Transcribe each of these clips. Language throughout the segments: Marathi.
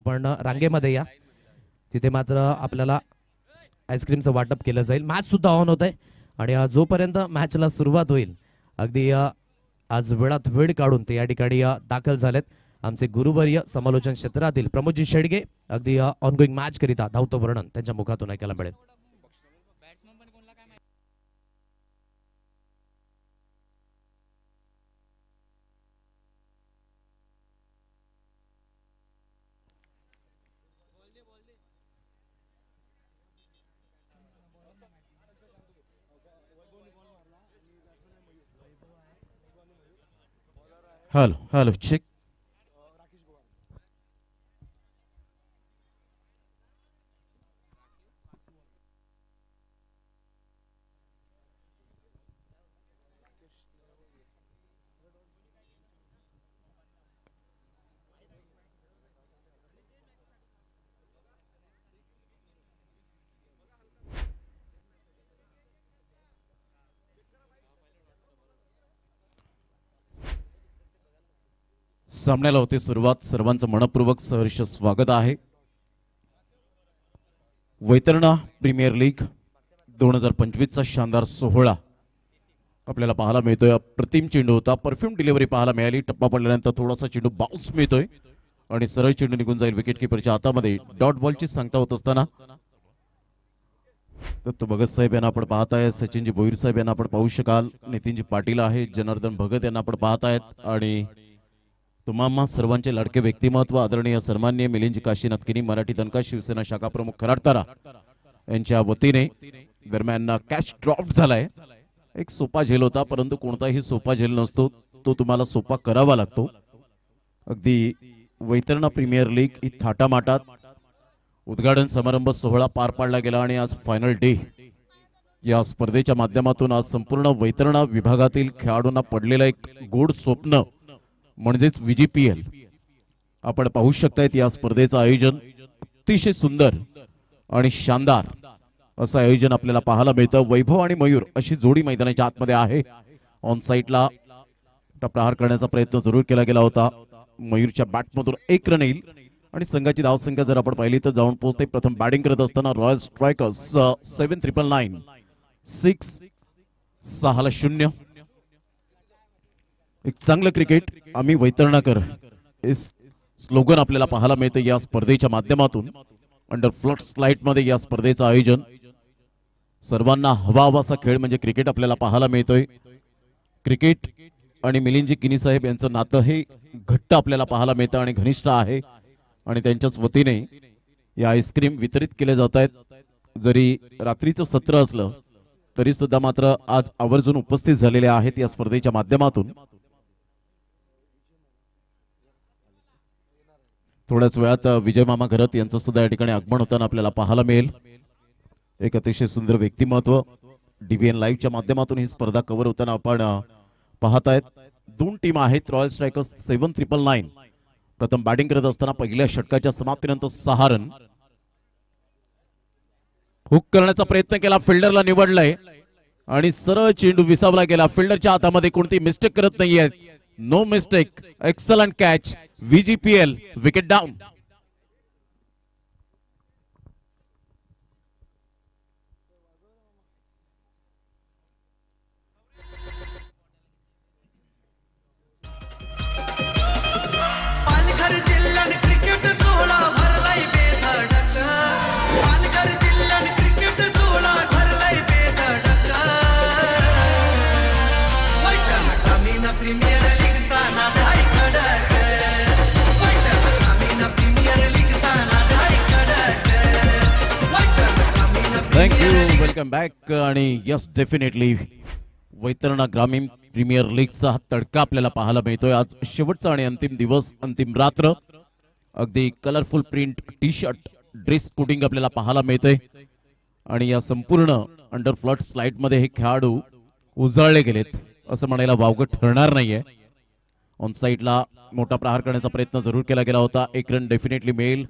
आपण रांगेमध्ये या, तिथे मात्र आपल्याला आईस्क्रीमचं वाटप केलं जाईल. मॅच सुद्धा ऑन होत आहे आणि जोपर्यंत मॅचला सुरुवात होईल अगदी आज वेळात वेळ काढून ते या ठिकाणी दाखल झालेत आमचे गुरुवर्य समालोचन क्षेत्रातील प्रमोदजी शेडगे. अगदी ऑनगोईंग मॅच करिता धावतं वर्णन त्यांच्या मुखातून ऐकायला मिळेल. Hello hello check. सामन्याला होते सुरुवात. सर्वांचं मनपूर्वक सहर्ष स्वागत आहे. वैतरणा प्रीमियर लीग 2025 चा शानदार सोहळा आपल्याला पाहायला मिळतोय. अप्रतिम चेंडू होता, परफ्यूम डिलिव्हरी पाहायला मिळाली. टप्पा पडल्यानंतर थोडासा चेंडू बाउन्स मिळतोय आणि सरळ चेंडू निघून जाईल विकेट किपरच्या हातामध्ये. डॉट बॉलची सांगता होत असताना दत्तू भगत साहेब यांना आपण पाहताय, सचिनजी भोईर साहेब यांना आपण पाहू शकाल, नितीनजी पाटील आहे, जनार्दन भगत यांना आपण पाहतायत आणि तुम्हा सर्वांचे लाडके व्यक्तिमत्व आदरणीय सन्माननीय मिलिंदजी काशीनाथ किनी, मराठी दणका शिवसेना शाखा प्रमुख खराडतारा यांच्या वतीने दरम्यान कॅच ड्रॉप झालाय. एक सोपा झेल होता, परंतु कोणताही सोपा झेल नसतो, तो तुम्हाला सोपा करावा लागतो. अगदी वैतरणा प्रीमियर लीग ही थाटामाटात उद्घाटन समारंभ सोहळा पार पाडला गेला आणि आज फायनल डे. या स्पर्धेच्या माध्यमातून आज संपूर्ण वैतरणा विभागातील खेळाडूंना पडलेलं एक गोड स्वप्न म्हणजेच VGPL आपण पाहू शकतायत. या स्पर्धेचं आयोजन अतिशय सुंदर आणि शानदार असं आयोजन आपल्याला पाहायला मिळतं. वैभव आणि मयूर अशी जोडी मैदानाच्या आतमध्ये आहे. ऑन साइडला प्रहार करण्याचा प्रयत्न जरूर केला गेला होता. मयूरच्या बॅटमधून एक रन येईल आणि संघाची धावसंख्या जर आपण पाहिली तर जाऊन पोहोचते. प्रथम बॅटिंग करत असताना रॉयल स्ट्रायकर्स 7,999 6-0. एक चांगलं क्रिकेट आम्ही वैतरणाकर हे स्लोगन आपल्याला पाहायला मिळतं या स्पर्धेच्या माध्यमातून. अंडर फ्लड स्लाइड मध्ये या स्पर्धेचं आयोजन. सर्वांना हवा हवासा खेळ म्हणजे क्रिकेट आपल्याला पाहायला मिळतोय. क्रिकेट आणि मिलिंदजी किनी साहेब यांचं नातं हे घट्ट आपल्याला पाहायला मिळतं आणि घनिष्ठ आहे आणि त्यांच्याच वतीने या आईस्क्रीम वितरित केले जात आहेत. जरी रात्रीचं सत्र असलं तरी सुद्धा मात्र आज आवर्जून उपस्थित झालेले आहेत या स्पर्धेच्या माध्यमातून. थोड्याच वेळात विजय मामा घरत यांचं सुद्धा या ठिकाणी आगमन होताना आपल्याला पाहायला मिळेल. एक अतिशय सुंदर व्यक्तिमत्व DBN लाईव्हच्या माध्यमातून ही स्पर्धा कव्हर होताना आपण पाहतायत. दोन टीम आहेत. रॉयल स्ट्रायकर्स 7,999 प्रथम बॅटिंग करत असताना पहिल्या षटकाच्या समाप्तीनंतर 6 रन. हुक करण्याचा प्रयत्न केला, फिल्डरला निवडलंय आणि सरळ चेंडू विसावला गेला. फिल्डरच्या हातामध्ये कोणती मिस्टेक करत नाहीये. No mistake, excellent catch. VGPL wicket down. Palghar जिल्ह्यात क्रिकेट सोहळा भरलाय बेधडक. पालघर जिल्ह्यात क्रिकेट सोहळा भरलाय बेधडक. वैतरणा ग्रामीण प्रीमियर लीगचा नाद आहे कडक. वैतरणा ग्रामीण प्रीमियर लीगचा नाद आहे कडक. वैतरणा ग्रामीण थँक्यू. Welcome back. आणि यस डेफिनेटली वैतरणा ग्रामीण प्रीमियर लीगचा हा तडका आपल्याला पाहायला मिळतोय. आज शेवटचा आणि अंतिम दिवस, अंतिम रात्र. अगदी colourful print T shirt, dress coding आपल्याला पाहायला मिळतंय आणि या संपूर्ण अंडर फ्लड स्लाइड मध्ये हे खेळाडू उजळले गेलेत असं म्हणायला वावगं ठरणार नाहीये. ऑन साइडला मोठा प्रहार करण्याचा प्रयत्न जरूर केला गेला होता. एक रन डेफिनेटली मिळेल.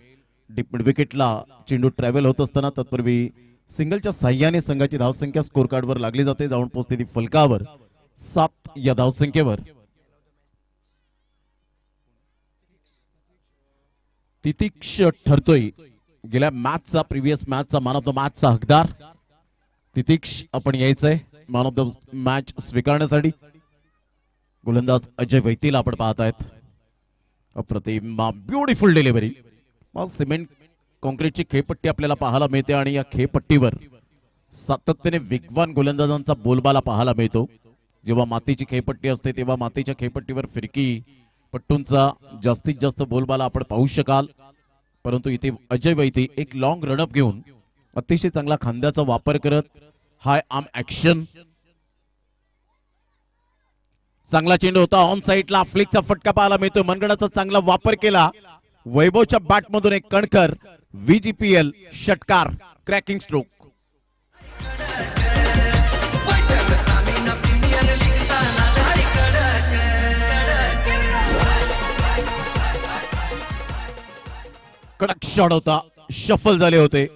डीप मिड विकेटला चेंडू ट्रॅव्हल होत असताना तत्पूर्वी सिंगलच्या साह्याने संघाची धावसंख्या स्कोर कार्डवर लागली जाते. जाऊन पोहोचते ती फलकावर 7 या धावसंख्येवर. तितिक्ष ठरतोय गेल्या मॅचचा प्रिव्हियस मॅचचा मॅन ऑफ द मॅचचा हकदार तितिक्ष आपण यायचंय मॅन ऑफ द मॅच स्वीकारण्यासाठी. गोलंदाज अजय वैतीला आपण पाहत आहेत. अप्रतिम ब्युटिफुल डिलिव्हरी. सिमेंट कॉन्क्रीटची खेळपट्टी आपल्याला पाहायला मिळते आणि या खेळपट्टीवर सातत्याने वेगवान गोलंदाजांचा बोलबाला पाहायला मिळतो. जेव्हा मातीची खेळपट्टी असते तेव्हा मातीच्या खेळपट्टीवर फिरकी पट्टूंचा जास्तीत जास्त बोलबाला आपण पाहू शकाल. परंतु इथे अजय वैती एक लॉंग रनअप घेऊन अतिशय चांगला खांद्याचा वापर करत हाय आर्म ऍक्शन. चांगला चेंडू होता ऑन साइडला. फ्लिकचा फटका पाहायला मिळतो. मनगडाचा चांगला वापर केला. वैभवच्या बॅट मधून एक कणखर VGPL षटकार क्रॅकिंग स्ट्रोक. कडक शॉट होता. शफल झाले होते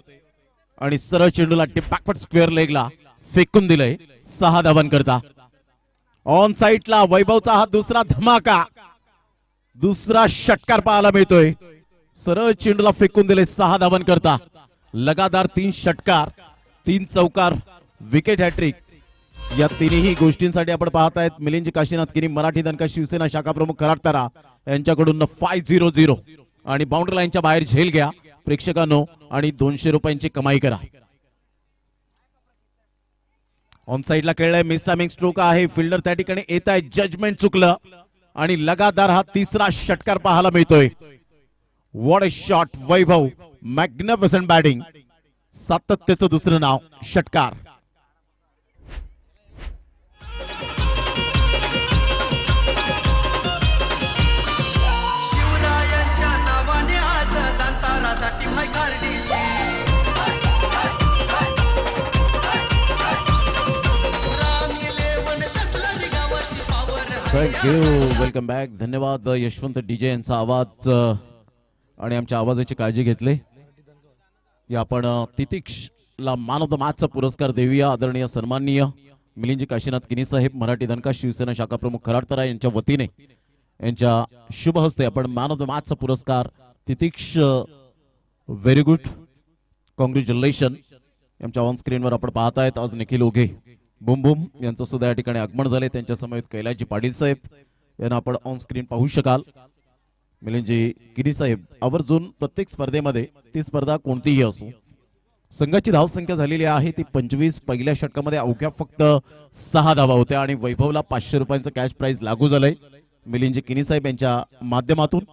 आणि सरळ चेंडूला बॅकवर्ड स्क्वेअर लेगला फेकून दिलंय 6 धावांकरता. ऑन साइडला वैभवचा हा दुसरा धमाका, दुसरा षटकार पाहायला मिळतोय. सरळ चेंडूला फेकून दिले 6 धावांकरता. लगातार 3 षटकार 3 चौकार विकेट हॅट्रिक या तिन्ही गोष्टींसाठी आपण पाहत आहेत मिलिंद काशीनाथ किनी मराठी दणका शिवसेना शाखा प्रमुख कराडतारा यांच्याकडून 5-0-0 आणि बाउंड्री लाईनच्या बाहेर झेल घ्या प्रेक्षकांनो आणि 200 रुपयांची कमाई करा. ऑन साइडला खेळलाय. मिस टायमिंग स्ट्रोक आहे. फिल्डर त्या ठिकाणी येत आहे. जजमेंट चुकलं आणि लगातार हा तिसरा षटकार पाहायला मिळतोय. What a shot Vaibhav. Magnificent batting. सातत्याचं दुसरं नाव षटकार. शिवरायांच्या नावाने आज दंतारासाठी भाई कार्डीची थँक यू. Welcome back. धन्यवाद यशवंत डीजे यांचा आवाज आणि आमच्या आवाजाची काळजी घेतली. या आपण तितिक्षला मॅन ऑफ द मॅचचा पुरस्कार देऊया. आदरणीय सन्माननीय मिलिंद काशीनाथ किनी साहेब मराठी दणका शिवसेना शाखा प्रमुख कराडतारा यांच्या वतीने यांच्या शुभ हस्ते आपण मॅन ऑफ द मॅचचा पुरस्कार तितिक्ष व्हेरी गुड कॉंग्रॅच्युलेशन. आमच्या ऑन स्क्रीनवर आपण पाहत आहेत आज निखिल ओघे बुम बुम यांचं सुद्धा या ठिकाणी आगमन झाले. त्यांच्या समवेत कैलासजी पाटील साहेब यांना आपण ऑन स्क्रीन पाहू शकाल. मिलिंदजी किनी साहेब आवर्जून प्रत्येक स्पर्धेमध्ये ती स्पर्धा कोणतीही असो संघाची धावसंख्या झालेली आहे ती 25. पहिल्या षटकामध्ये अवघ्या फक्त 6 धावा होत्या आणि वैभवला 500 रुपयांचं कॅश प्राइज लागू झालंय मिलिंदजी किनी साहेब यांच्या माध्यमातून.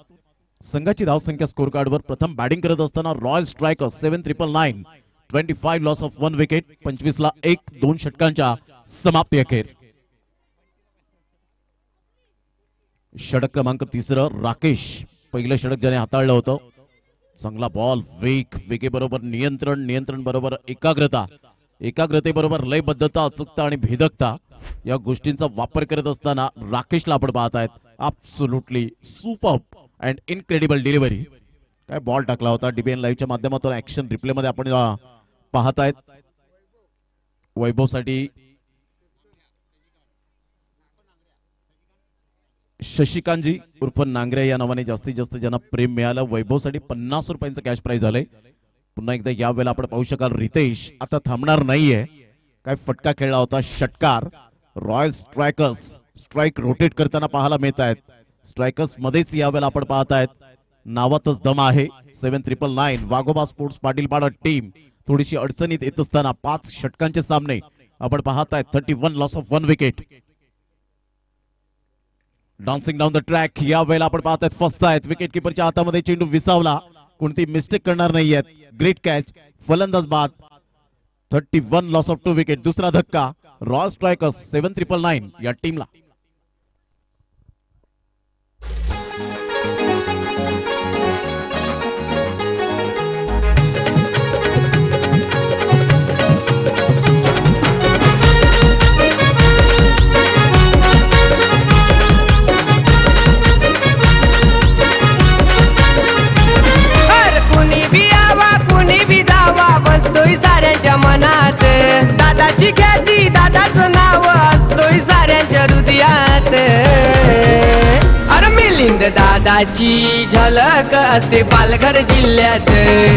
संघाची धावसंख्या स्कोर कार्डवर प्रथम बॅटिंग करत असताना royal striker 7,999 25 loss of 1 wicket. 25 ला 1-2 षटकांच्या समाप्ती अखेर. षटक क्रमांक 3 राकेश. पहिलं षटक ज्याने हाताळलं होतं. चांगला बॉल. वेगे बरोबर नियंत्रण बरोबर एकाग्रता, एकाग्रतेबरोबर लयबद्धता, अचूकता आणि भेदकता या गोष्टींचा वापर करत असताना राकेशला आपण पाहत आहेत. Absolutely superb and incredible delivery. काय बॉल टाकला होता. DBN लाईव्हच्या माध्यमातून ऍक्शन रिप्ले मध्ये आपण पाहत आहेत. वैभवसाठी शशिकांतजी उर्फ नांगरे या नावाने जास्तीत जास्त ज्यांना प्रेम मिळालं. वैभवसाठी 50 रुपयांचं कॅश प्राइज झालंय. पुन्हा एकदा या वेळेला आपण पाहू शकाल रितेश आता थांबणार नाहीये. काय फटका खेळला होता. षटकार. रॉयल स्ट्रायकर्स स्ट्राइक रोटेट करताना पाहायला मिळत आहेत. स्ट्रायकर्स मध्येच या वेळेला आपण पाहत आहेत. नावातच दम आहे. 7,999 वाघोबा स्पोर्ट्स पाटीलपाडा टीम थोडीशी अडचणीत येत असताना 5 षटकांचे सामने आपण पाहत आहेत. 31 loss of 1 wicket. Dancing down the track या वेळेला आपण पाहत आहेत. फसत आहेत. विकेट किपरच्या हातामध्ये चेंडू विसावला. कोणती मिस्टेक करणार नाहीयेत. Great catch. फलंदाज बाद. 31 लॉस ऑफ 2 विकेट. दुसरा धक्का रॉयल स्ट्रायकर्स 7,999 या टीमला. असतोय साऱ्यांच्या मनात दादाची ख्याती दादाचं नाव असतोय साऱ्यांच्या हृदयात. अरे मिलिंद दादाची झलक असते पालघर जिल्ह्यात,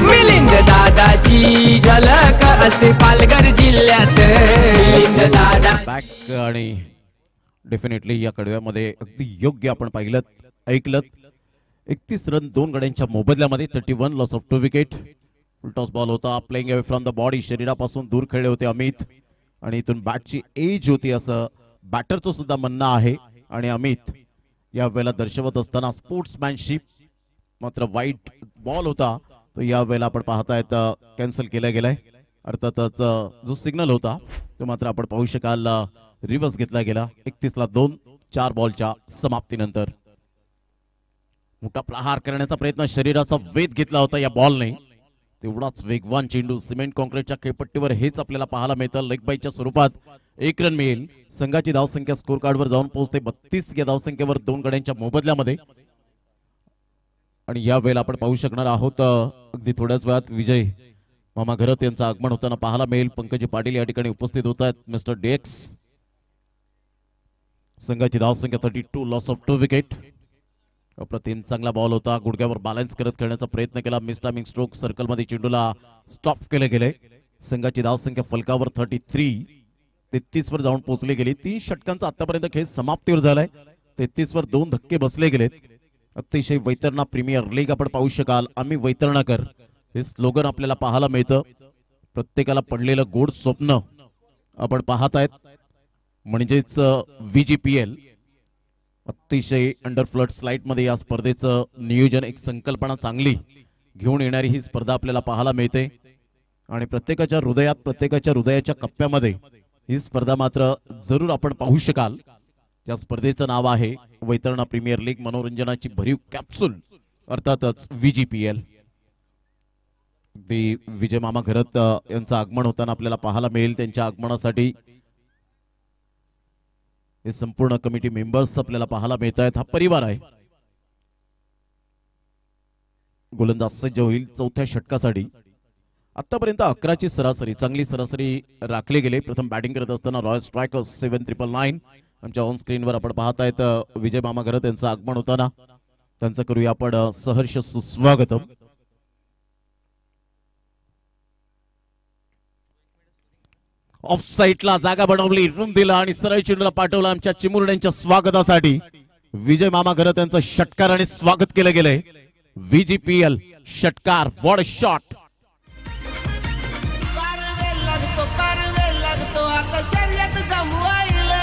मिलिंद दादाची झलक असते पालघर जिल्ह्यात, मिलिंद दादा. बॅक आणि डेफिनेटली या कडव्यामध्ये अगदी योग्य आपण पाहिलं ऐकलं. 31 रन 2 गड्यांच्या मोबदल्यामध्ये. 31 loss of 2 wicket. Toss ball होता. Playing away from the body. शरीरापासून दूर खेळले होते अमित आणि इथून बॅटची एज होती असं बॅटरचं सुद्धा म्हणणं आहे. आणि अमित या वेळेला दर्शवत असताना स्पोर्ट्समॅनशिप, मात्र वाईट बॉल होता तो या वेळेला आपण पाहतायत कॅन्सल केला गेलाय. अर्थातच जो सिग्नल होता तो मात्र आपण पाहू शकाल रिव्हर्स घेतला गेला. 31 ला 2 4 बॉलच्या समाप्तीनंतर. मोठा प्रहार करण्याचा प्रयत्न, शरीराचा वेध घेतला होता या बॉलने. तेवढाच वेगवान चेंडू सिमेंट कॉन्क्रीटच्या खेळपट्टीवर हेच आपल्याला पाहायला मिळतं. लेग बाईच्या स्वरूपात 1 रन मिळेल. संघाची धावसंख्या स्कोर कार्डवर जाऊन पोहोचते 32 या धावसंख्येवर 2 गड्यांच्या मोबदल्यामध्ये. आणि या वेळेला आपण पाहू शकणार आहोत अगदी थोड्याच वेळात विजय मामा घरत यांचं आगमन होताना पाहायला मिळेल. पंकजी पाटील या ठिकाणी उपस्थित होत आहेत. मिस्टर डेक्स. संघाची धावसंख्या 32 लॉस ऑफ 2 विकेट. अप्रतिम चांगला बॉल होता. गुडघ्यावर बॅलन्स करत खेळण्याचा प्रयत्न केला. मिसटायमिंग स्ट्रोक सर्कलमध्ये चेंडूला स्टॉप केले गेले. संघाची धावसंख्या फलकावर 33 वर जाऊन पोहोचली गेली. 3 षटकांचा आतापर्यंत खेळ समाप्तीवर झालाय. 33 वर 2 धक्के बसले गेलेत. अतिशय वैतरणा प्रीमियर लीग आपण पाहू शकाल. आम्ही वैतरणाकर हे स्लोगन आपल्याला पाहायला मिळतं. प्रत्येकाला पडलेलं गोड स्वप्न आपण पाहत आहेत. म्हणजेच VGPL. अतिशय अंडर फ्लड स्लाइड मध्ये या स्पर्धेचं नियोजन, एक संकल्पना चांगली घेऊन येणारी ही स्पर्धा आपल्याला पाहायला मिळते. आणि प्रत्येकाच्या हृदयात, प्रत्येकाच्या हृदयाच्या कप्प्यामध्ये ही स्पर्धा मात्र जरूर आपण पाहू शकाल. त्या स्पर्धेचं नाव आहे वैतरणा प्रीमियर लीग. मनोरंजनाची भरीव कॅप्सूल, अर्थातच VGPL. अगदी विजय मामा घरत यांचं आगमन होताना आपल्याला पाहायला मिळेल. त्यांच्या आगमनासाठी हे संपूर्ण कमिटी मेंबर्स आपल्याला पाहायला मिळत आहेत. हा परिवार आहे. गोलंदाज सज्ज होईल 4थ्या षटकासाठी. आतापर्यंत 11ची सरासरी, चांगली सरासरी राखली गेली. प्रथम बॅटिंग करत असताना रॉयल स्ट्रायकर्स 7999 आमच्या ऑन स्क्रीनवर आपण पाहतायत विजय मामा घरत यांचं आगमन होताना. त्यांचं करूया आपण सहर्ष सुस्वागतम. ऑफ साईडला जागा बनवली, रूम दिला आणि सरळ चेंडूला पाठवला आमच्या चिमुरड्यांच्या स्वागतासाठी. विजय मामा घरत यांचं षटकाराने स्वागत केलं गेलंय. VGPL षटकार. What a shot. लागतो आता शर्यत जमवायला.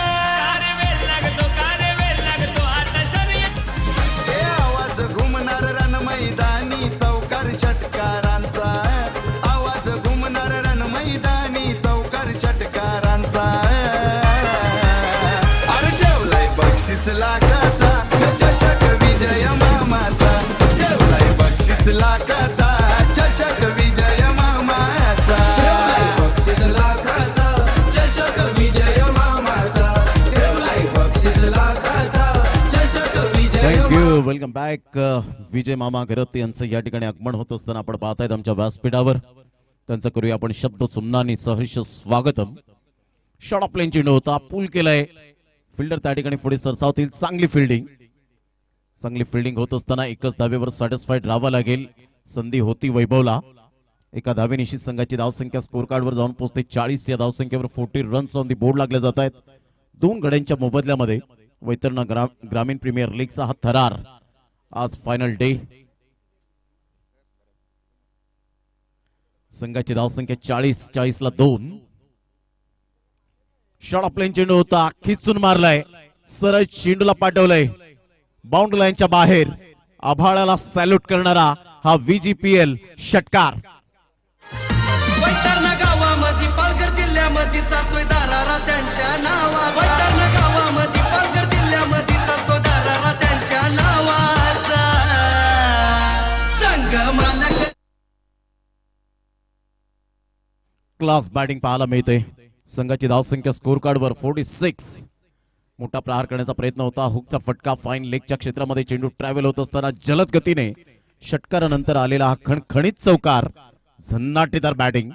हे आवाज घुमणार रण मैदानी चौकार षटकारांचा. आवाज घुमणार रण मैदानी चौकार षटकारांचा. अरे ठेवलाय बक्षीस लाखाचा चषक विजय मामाचा. ठेवलाय बक्षीस लाखाचा चषक विजय मामाचा. बक्षीस लाखाचा चषक विजय मामाचा. ठेवलाय बक्षीस लाखाचा चषक Vijay. Thank you. Welcome back. Vijay Mama Gharat यांचं या ठिकाणी आगमन होत असताना आपण पाहतायत आमच्या व्यासपीठावर. त्यांचं करूया आपण शब्द सुमनानी सहर्ष स्वागतम. शॉर्ट ऑफ प्लेन चेंडू होता. पूल केलाय. फिल्डर त्या ठिकाणी पुढे सरसावतील. चांगली फिल्डिंग होत असताना एकच धावेवर सॅटिस्फाईड राहावं लागेल. संधी होती वैभवला. एका धावेनिशी संघाची धावसंख्या स्कोर कार्डवर जाऊन पोहोचते 40 या धावसंख्येवर 40 रन्स ऑन दी बोर्ड लागले जात आहेत. 2 गड्यांच्या मोबदल्यामध्ये वैतरणा ग्रामीण प्रीमियर लीगचा हा थरार. आज फायनल डे. संघाची धावसंख्या 40 ला 2. शॉर्ट ऑफ प्लेन चेंडू होता. खिचून मारलाय. सरळ चेंडूला पाठवलंय बाउंड्री लाईनच्या बाहेर. आभाळाला सॅल्यूट करणारा हा VGPL षटकार. वैतरणा गावामध्ये पालघर जिल्ह्यामध्ये जातोय दारारा त्यांच्या नावा. वैतरणा गावामध्ये पालघर जिल्ह्यामध्ये जातोय दारारा त्यांच्या नावाचा. संघ मालक. क्लास बॅटिंग पाहायला मिळते. संघाची धावसंख्या स्कोर कार्डवर 46. मोठा प्रहार करण्याचा प्रयत्न होता. हुकचा फटका फाईन लेगच्या क्षेत्रामध्ये चेंडू ट्रॅव्हल होत असताना जलद गतीने षटकारानंतर आलेला हा खणखणीत चौकार. झन्नाटेदार बॅटिंग.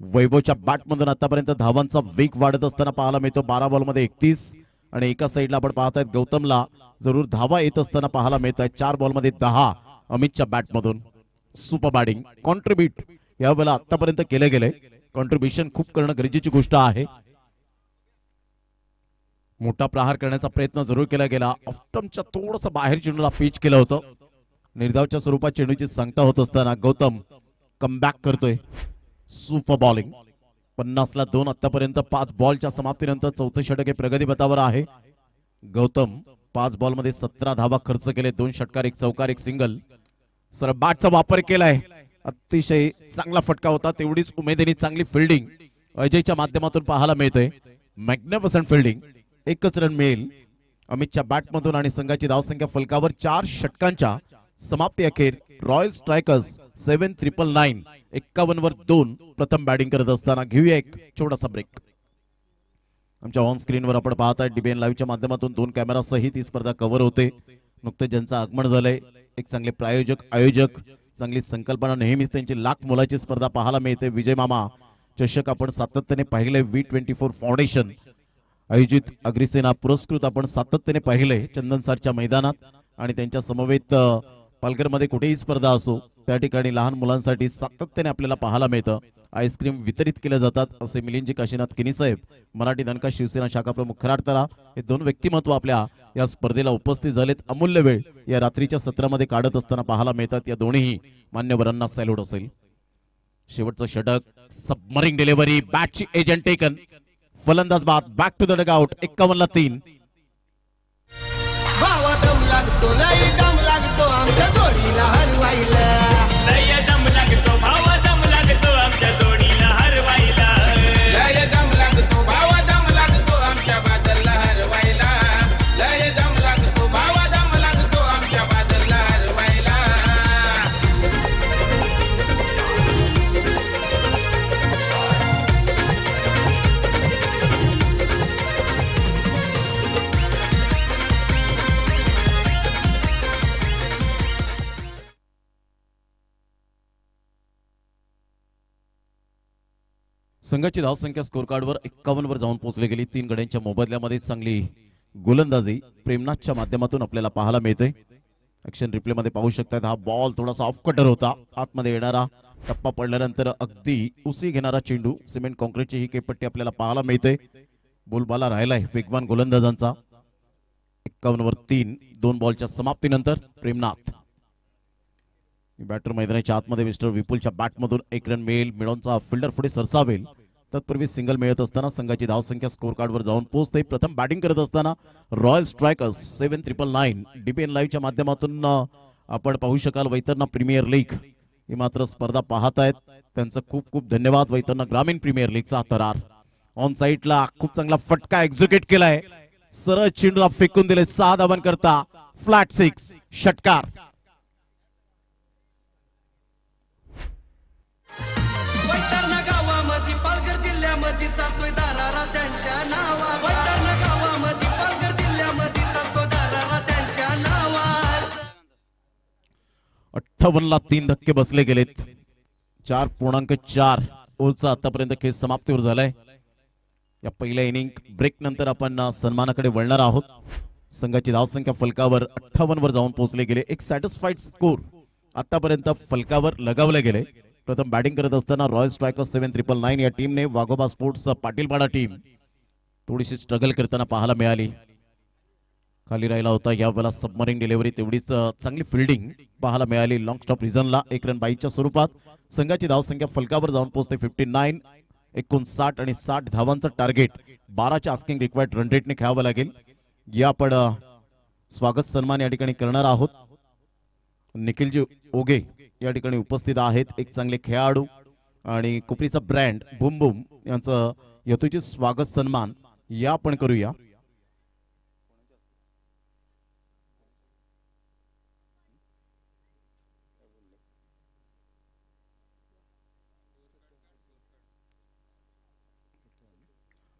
वैभवच्या बॅटमधून आतापर्यंत धावांचा वेग वाढत असताना पाहायला मिळतो. 12 बॉलमध्ये 31 आणि एका साईडला आपण पाहतायत गौतमला जरूर धावा येत असताना पाहायला मिळत आहे. 4 बॉलमध्ये 10 अमितच्या बॅटमधून. सुपर बॅटिंग कॉन्ट्रीब्यूट यावेळेला आतापर्यंत केले गेले. कॉन्ट्रीब्युशन खूप करणं गरजेची गोष्ट आहे. मोठा प्रहार करण्याचा प्रयत्न जरूर केला गेला. ऑफ्टमच्या थोडंसं बाहेर चेंडूला पिच केलं होतं. निर्धावच्या स्वरूपात चेंडूची सांगता होत असताना गौतम कमबॅक करतोय. सुपर बॉलिंग 50ला 2 आतापर्यंत 5 बॉलच्या समाप्तीनंतर चौथं षटक हे प्रगतीपथावर आहे. गौतम 5 बॉलमध्ये 17 धावा खर्च केले. 2 षटकार 1 चौकार 1 सिंगल. सर बॅटचा वापर केलाय. अतिशय चांगला फटका होता. तेवढीच उमेदीने चांगली फिल्डिंग अजयच्या माध्यमातून पाहायला मिळते. Magnificent fielding. एकच रन मिळेल अमितच्या बॅटमधून आणि संघाची धावसंख्या फलकावर 4 षटकांच्या समाप्ती अखेर रॉयल स्ट्रायकर्स 7,999 51 वर 2 प्रथम बॅटिंग करत असताना घेऊया एक छोटासा ब्रेक. आमच्या ऑन स्क्रीनवर आपण पाहताय डीबीएन लाईव्हच्या माध्यमातून 2 कॅमेरा सहित ही स्पर्धा कव्हर होते. नुकतं ज्यांचं आगमन झालंय एक चांगले प्रायोजक आयोजक चांगली संकल्पना नेहमीच त्यांची लाख मोलाची स्पर्धा पाहायला मिळते. विजय मामा चषक आपण सातत्याने पाहिले. V24 फाउंडेशन आयोजित अग्रिसेना पुरस्कृत आपण सातत्याने पाहिले चंदनसारच्या मैदानात आणि त्यांच्या समवेत पालघरमध्ये कुठेही स्पर्धा असो त्या ठिकाणी लहान मुलांसाठी सातत्याने आपल्याला पाहायला मिळतं. आईस्क्रीम वितरित केले जातात असे मिलिंदजी काशीनाथ किनी साहेब मराठी दणका शिवसेना शाखा प्रमुख खराडतरा हे 2 व्यक्तिमत्व आपल्या या स्पर्धेला उपस्थित झालेत. अमूल्य वेळ या रात्रीच्या सत्रामध्ये काढत असताना पाहायला मिळतात. या दोन्ही मान्यवरांना सॅल्यूट असेल. शेवटचं षटक सबमरिंग डिलिव्हरी बॅटची एजंट टेकन. फलंदाज बाद बॅक टू द डगआउट. 51ला 3. भावा दम लागतो लई दम लागतो आमच्या जोडीला हरवायला. लय दम लागतो भावा दम लागतो आमच्या जोडीला हरवायला. लय दम लागतो भावा दम लागतो आमच्या बादलला हरवायला. लय दम लागतो भावा दम लागतो आमच्या बादलला हरवायला. संघाची धावसंख्या स्कोर कार्डवर 51 वर जाऊन पोहोचली गेली. 3 गड्यांच्या मोबदल्यामध्ये चांगली गोलंदाजी प्रेमनाथच्या माध्यमातून आपल्याला पाहायला मिळते. ऍक्शन रिप्ले मध्ये पाहू शकतात हा बॉल थोडासा ऑफ कटर होता. आतमध्ये येणारा टप्पा पडल्यानंतर अगदी उसी घेणारा चेंडू सिमेंट कॉन्क्रीटची ही केपट्टी आपल्याला पाहायला मिळते. बोलबाला राहिलाय वेगवान गोलंदाजांचा. 51 वर 3 2 बॉलच्या समाप्तीनंतर प्रेमनाथ बॅटर मैदानाच्या आतमध्ये मिस्टर विपुलच्या बॅटमधून 1 रन मिळेल. मिळवूनचा फिल्डर पुढे सरसावेल. तत्पूर्वी सिंगल मिळत असताना संघाची धावसंख्या स्कोर कार्डवर जाऊन पोहोचते. प्रथम बॅटिंग करत असताना रॉयल स्ट्रायकर्स 7,999 डीबीएन लाईव्हच्या माध्यमातून आपण पाहू शकाल. वैतरणा प्रीमियर लीग ही मात्र स्पर्धा पाहतायत त्यांचं खूप खूप धन्यवाद. वैतरणा ग्रामीण प्रीमियर लीगचा तरार ऑन साईडला खूप चांगला फटका एक्झिक्यूट केलाय. सरळ चेंडूला फेकून दिले. 6 धावन करता फ्लॅट 6 षटकार. वैतरणा गावामध्ये पालघर जिल्ह्यामध्ये चालतोय दारारा त्यांच्या नावा. वैतरणा गावामध्ये पालघर जिल्ह्यामध्ये चालतोय दारारा त्यांच्या नावा. 58ला 3 धक्के बसले गेलेत. 4.4 ओव्हरचा आतापर्यंत खेळ समाप्तीवर झालाय. या पहिल्या इनिंग ब्रेक नंतर आपण सन्मानाकडे वळणार आहोत. संघाची धावसंख्या फलकावर 58 वर जाऊन पोहोचले गेले. एक सॅटिस्फाईड स्कोर आतापर्यंत फलकावर लगावले गेले. प्रथम बॅटिंग करत असताना रॉयल स्ट्रायकर्स 7,999 या टीमने वाघोबा स्पोर्ट्स पाटीलपाडा टीम थोडीशी स्ट्रगल करताना पाहायला मिळाली. खाली राहिला होता. यावेळेला सबमरिंग डिलिव्हरी तेवढीच चांगली फिल्डिंग पाहायला मिळाली. लॉंग स्टॉप रिझनला 1 रन बाईच्या स्वरूपात संघाची धावसंख्या फलकावर जाऊन पोहोचते 59. 59 आणि 60 धावांचं टार्गेट 12च्या आस्किंग रिक्वायर्ड रन रेटने खेळावं लागेल. या आपण स्वागत सन्मान या ठिकाणी करणार आहोत. निखिलजी ओगे या ठिकाणी उपस्थित आहेत. एक चांगले खेळाडू आणि कोपरीचा ब्रँड बुम बुम यांचं यथोचित स्वागत सन्मान या आपण करूया.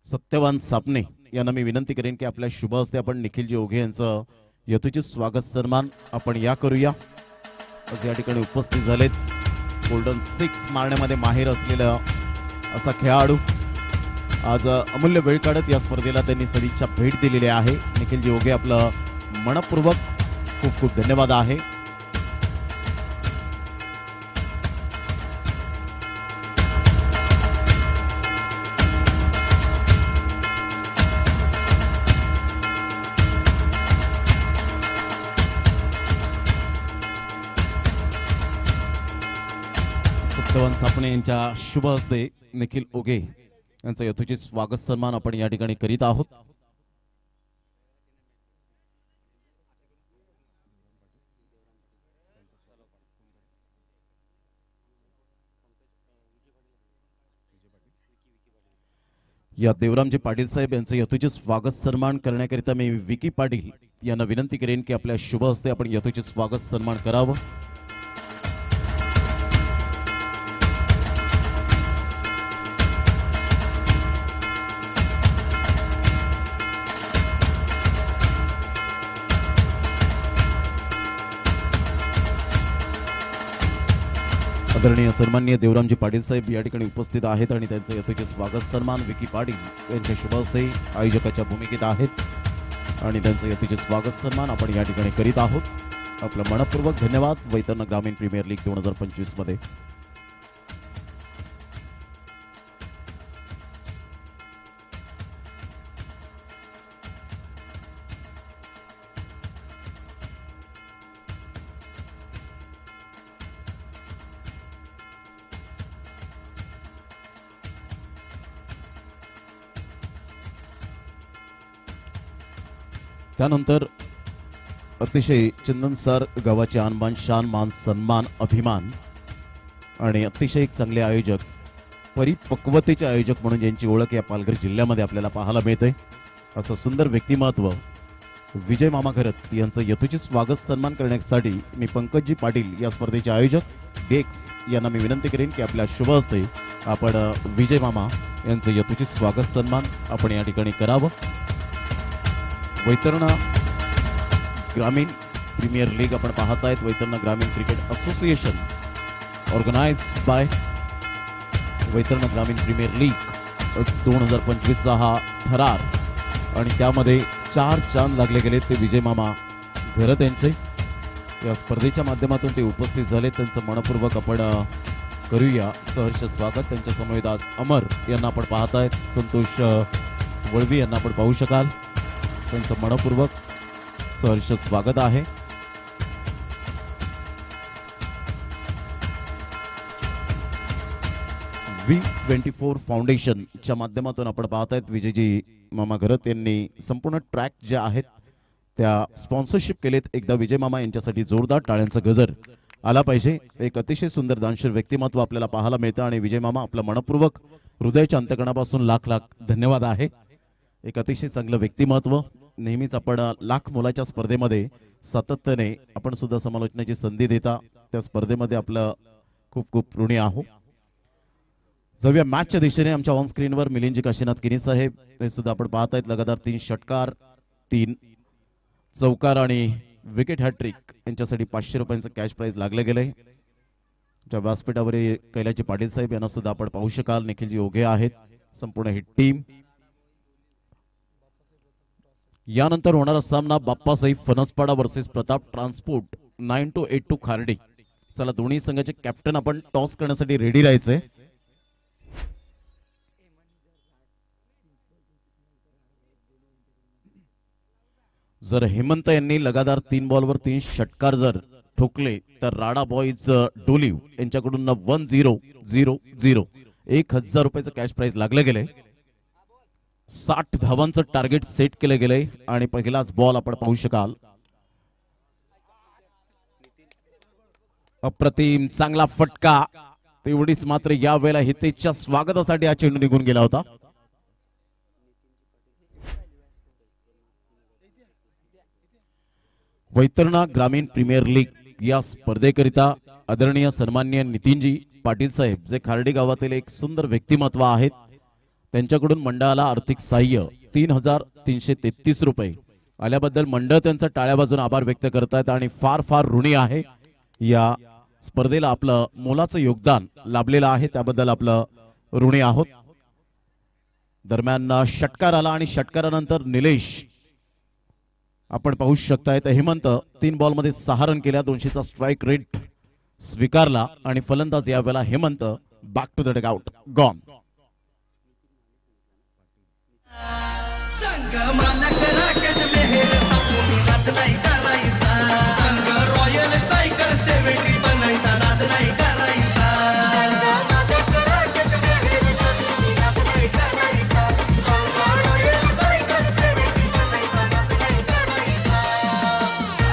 सत्यवान सापणे यांना मी विनंती करेन की आपल्या शुभ हस्ते आपण निखिलजी ओघे यांचं यथोचित स्वागत सन्मान आपण या करूया. आज या ठिकाणी उपस्थित झालेत गोल्डन 6 मारण्यामध्ये माहेर असलेला असा खेळाडू आज अमूल्य वेळ काढत या स्पर्धेला त्यांनी सदिच्छा भेट दिलेली आहे. निखिलजी ओघे आपलं मनपूर्वक खूप खूप धन्यवाद आहे. सत्यवान सापणे यांच्या शुभ हस्ते निखिल ओघे यांचं यथोचित स्वागत सन्मान आपण या ठिकाणी करीत आहोत. या देवरामजी पाटील साहेब यांचं यथोचित स्वागत सन्मान करण्याकरिता मी विकी पाटील यांना विनंती करेन की आपल्या शुभ हस्ते आपण यथोचित स्वागत सन्मान करावं. आदरणीय सन्माननीय देवरामजी पाटील साहेब या ठिकाणी उपस्थित आहेत आणि त्यांचं यथोचित स्वागत सन्मान विकी पाटील यांच्या शुभ हस्ते आयोजकाच्या भूमिकेत आहेत आणि त्यांचं यथोचित स्वागत सन्मान आपण या ठिकाणी करीत आहोत. आपलं मनपूर्वक धन्यवाद. वैतरणा ग्रामीण प्रीमियर लीग 2025 मध्ये त्यानंतर अतिशय चंदनसर गावाचे आणबान शान मान सन्मान अभिमान आणि अतिशय एक चांगले आयोजक परिपक्वतेचे आयोजक म्हणून ज्यांची ओळख या पालघर जिल्ह्यामध्ये आपल्याला पाहायला मिळते असं सुंदर व्यक्तिमत्व विजय मामा घरत यांचं यथोचित स्वागत सन्मान करण्यासाठी मी पंकजी पाटील या स्पर्धेचे आयोजक गेक्स यांना मी विनंती करेन की आपल्या शुभ हस्ते आपण विजय मामा यांचं यथोचित स्वागत सन्मान आपण या ठिकाणी करावं. वैतरणा ग्रामीण प्रीमियर लीग आपण पाहत आहेत. Vaitarna Gramin cricket association organise by Vaitarna ग्रामीण प्रीमियर लीग 2025चा हा थरार आणि त्यामध्ये 4 चांद लागले गेले ते विजय मामा घरत यांचे. या स्पर्धेच्या माध्यमातून ते उपस्थित झाले. त्यांचं मनपूर्वक आपण करूया सहर्ष स्वागत. त्यांच्या समवेत आज अमर यांना आपण पाहत आहेत. संतोष वळवी यांना आपण पाहू शकाल. त्यांचं मनपूर्वक सहर्ष स्वागत आहे. V24 फाउंडेशनच्या माध्यमातून आपण पाहत आहेत विजयजी मामा घरत यांनी संपूर्ण ट्रॅक ज्या आहेत त्या स्पॉन्सरशिप केलेत. एकदा विजय मामा यांच्यासाठी जोरदार टाळ्यांचा गजर आला पाहिजे. एक अतिशय सुंदर दानशूर व्यक्तिमत्व आपल्याला पाहायला मिळतं आणि विजय मामा आपलं मनपूर्वक हृदयाच्या अंतकणापासून लाख लाख धन्यवाद आहे. एक अतिशय चांगलं व्यक्तिमत्व. नेहमीच आपण लाख मुलाच्या स्पर्धेमध्ये सातत्याने आपण सुद्धा समालोचनाची संधी देता त्या स्पर्धेमध्ये आपलं खूप खूप ऋणी आहोत. जाऊया मॅचच्या दिशेने. आमच्या ऑन स्क्रीनवर मिलिंदजी काशीनाथ किनी साहेब ते सुद्धा आपण पाहत आहेत. लगातार 3 षटकार 3 चौकार आणि विकेट हॅट्रिक यांच्यासाठी 500 रुपयांचं कॅश प्राइज लागले गेले. व्यासपीठावर कैलाजी पाटील साहेब यांना सुद्धा आपण पाहू शकाल. निखिलजी ओघे आहेत. संपूर्ण ही टीम. यानंतर होणारा सामना बाप्पासाहेब फणसपाडा वर्सेस प्रताप ट्रान्सपोर्ट 9282 खार्डी. चला दोन्ही संघाचे कॅप्टन आपण टॉस करण्यासाठी रेडी राहायचंय. जर हेमंत यांनी लगातार 3 बॉलवर 3 षटकार जर ठोकले तर राडा बॉईज डोलिव यांच्याकडून 1000 1000 रुपयाचं कॅश प्राइज लागले गेले. 60 धावांचं टार्गेट सेट केलं गेलंय आणि पहिलाच बॉल आपण पाहू शकाल. अप्रतिम चांगला फटका. तेवढीच मात्र या वेळेला हितेशच्या स्वागतासाठी हा चेंडू निघून गेला होता. वैतरणा ग्रामीण प्रीमियर लीग या स्पर्धेकरिता आदरणीय सन्माननीय नितीनजी पाटील साहेब जे खार्डी गावातील एक सुंदर व्यक्तिमत्व आहेत त्यांच्याकडून मंडळाला आर्थिक सहाय्य 3333 रुपये आल्याबद्दल मंडळ त्यांचा टाळ्या वाजवून आभार व्यक्त करतात आणि फार फार ऋणी आहे. या स्पर्धेला आपलं मोलाचं योगदान लाभलेलं आहे त्याबद्दल आपलं ऋणी आहोत. दरम्यान षटकार आला आणि षटकारानंतर निलेश आपण पाहू शकतायत हेमंत 3 बॉलमध्ये 6 रन केल्या, 200चा स्ट्राईक रेट स्वीकारला आणि फलंदाज यावेळेला Hemant back to the dugout gone. संघ मालक राकेश मेहरचा तुम्ही नाद नाही करायचा. संघ रॉयल स्ट्रायकर 70 बनायचा नाद नाही करायचा. संघ मालक राकेश मेहरचा तुम्ही नाद नाही करायचा. संघ रॉयल स्ट्रायकर 70 बनायचा नाद नाही करायचा.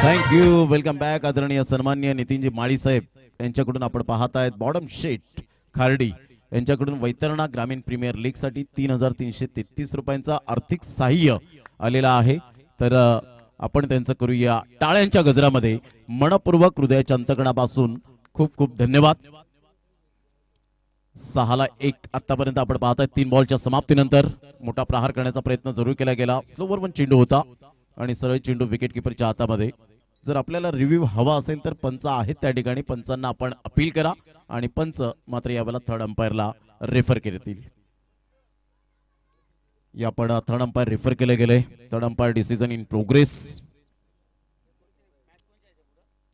थँक्यू. Welcome back. आदरणीय सन्माननीय नितीनजी माळी साहेब यांच्याकडून आपण पाहत आहेत बॉडम शेट खार्डी यांच्याकडून वैतरणा ग्रामीण प्रीमियर लीग साठी 3,333 रुपयांचा आर्थिक सहाय्य आलेला आहे. तर आपण त्यांचं करूया टाळ्यांच्या गजरामध्ये मनपूर्वक हृदयाच्या अंतकणापासून खूप खूप धन्यवाद. 6-1 आतापर्यंत आपण पाहताय. 3 बॉलच्या समाप्तीनंतर मोठा प्रहार करण्याचा प्रयत्न जरूर केला गेला. स्लोवर 1 चेंडू होता आणि सरळ चेंडू विकेट किपरच्या हातामध्ये. जर आपल्याला रिव्ह्यू हवा असेल तर पंच आहेत त्या ठिकाणी, पंचांना आपण अपील करा आणि पंच मात्र यावेळेला थर्ड अंपायरला रेफर करतील. या पण थर्ड अंपायर रेफर केले गेले. Third umpire decision in progress.